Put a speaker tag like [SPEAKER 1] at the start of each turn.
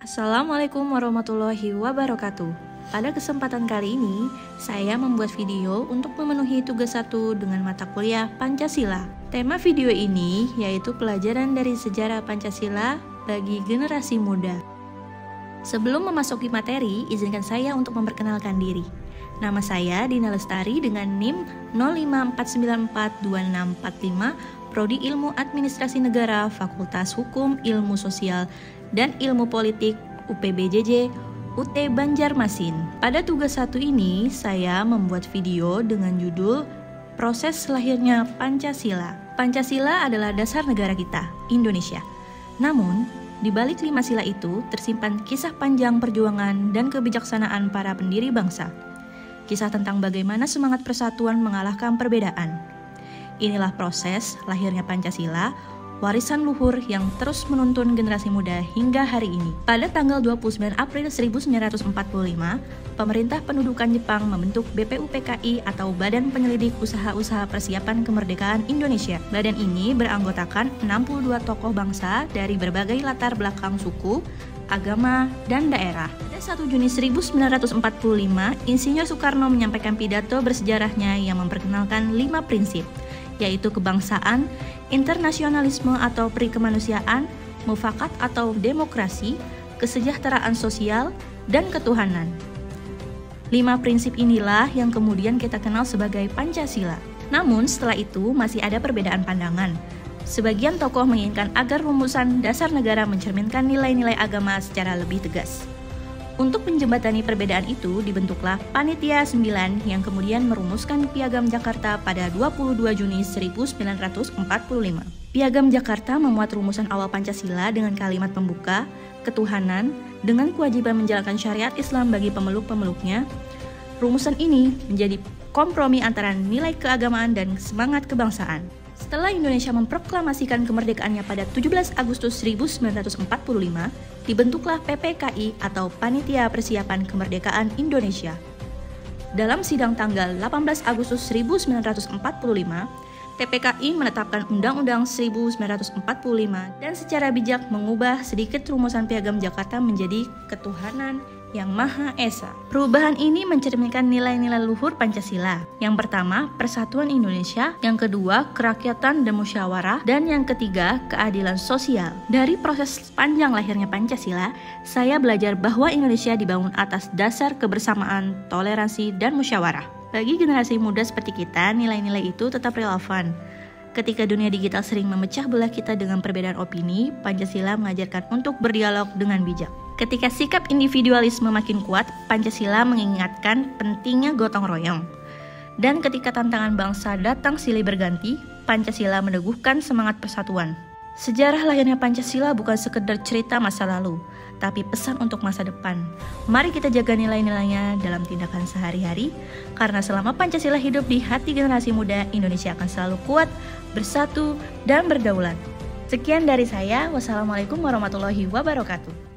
[SPEAKER 1] Assalamualaikum warahmatullahi wabarakatuh. Pada kesempatan kali ini, saya membuat video untuk memenuhi tugas 1 dengan mata kuliah Pancasila. Tema video ini yaitu pelajaran dari sejarah Pancasila bagi generasi muda. Sebelum memasuki materi, izinkan saya untuk memperkenalkan diri. Nama saya Dina Lestari dengan NIM 05494265, Prodi Ilmu Administrasi Negara, Fakultas Hukum, Ilmu Sosial, dan Ilmu Politik UPBJJ UT Banjarmasin. Pada tugas 1 ini, saya membuat video dengan judul Proses Lahirnya Pancasila. Pancasila adalah dasar negara kita, Indonesia. Namun, di balik 5 sila itu tersimpan kisah panjang perjuangan dan kebijaksanaan para pendiri bangsa. Kisah tentang bagaimana semangat persatuan mengalahkan perbedaan. Inilah proses lahirnya Pancasila, warisan luhur yang terus menuntun generasi muda hingga hari ini. Pada tanggal 29 April 1945, pemerintah pendudukan Jepang membentuk BPUPKI atau Badan Penyelidik Usaha-Usaha Persiapan Kemerdekaan Indonesia. Badan ini beranggotakan 62 tokoh bangsa dari berbagai latar belakang suku, agama, dan daerah. Pada 1 Juni 1945, Insinyur Soekarno menyampaikan pidato bersejarahnya yang memperkenalkan 5 prinsip, yaitu kebangsaan, internasionalisme atau perikemanusiaan, mufakat atau demokrasi, kesejahteraan sosial, dan ketuhanan. 5 prinsip inilah yang kemudian kita kenal sebagai Pancasila. Namun setelah itu masih ada perbedaan pandangan. Sebagian tokoh menginginkan agar rumusan dasar negara mencerminkan nilai-nilai agama secara lebih tegas. Untuk menjembatani perbedaan itu, dibentuklah Panitia 9 yang kemudian merumuskan Piagam Jakarta pada 22 Juni 1945. Piagam Jakarta memuat rumusan awal Pancasila dengan kalimat pembuka, ketuhanan, dengan kewajiban menjalankan syariat Islam bagi pemeluk-pemeluknya. Rumusan ini menjadi kompromi antara nilai keagamaan dan semangat kebangsaan. Setelah Indonesia memproklamasikan kemerdekaannya pada 17 Agustus 1945, dibentuklah PPKI atau Panitia Persiapan Kemerdekaan Indonesia. Dalam sidang tanggal 18 Agustus 1945, PPKI menetapkan Undang-Undang 1945 dan secara bijak mengubah sedikit rumusan Piagam Jakarta menjadi ketuhanan yang Maha Esa. Perubahan ini mencerminkan nilai-nilai luhur Pancasila. Yang pertama, persatuan Indonesia. Yang kedua, kerakyatan dan musyawarah. Dan yang ketiga, keadilan sosial. Dari proses panjang lahirnya Pancasila, saya belajar bahwa Indonesia dibangun atas dasar kebersamaan, toleransi, dan musyawarah. Bagi generasi muda seperti kita, nilai-nilai itu tetap relevan. Ketika dunia digital sering memecah belah kita dengan perbedaan opini, Pancasila mengajarkan untuk berdialog dengan bijak. Ketika sikap individualisme makin kuat, Pancasila mengingatkan pentingnya gotong royong. Dan ketika tantangan bangsa datang silih berganti, Pancasila meneguhkan semangat persatuan. Sejarah lahirnya Pancasila bukan sekedar cerita masa lalu, tapi pesan untuk masa depan. Mari kita jaga nilai-nilainya dalam tindakan sehari-hari, karena selama Pancasila hidup di hati generasi muda, Indonesia akan selalu kuat, bersatu, dan berdaulat. Sekian dari saya. Wassalamualaikum warahmatullahi wabarakatuh.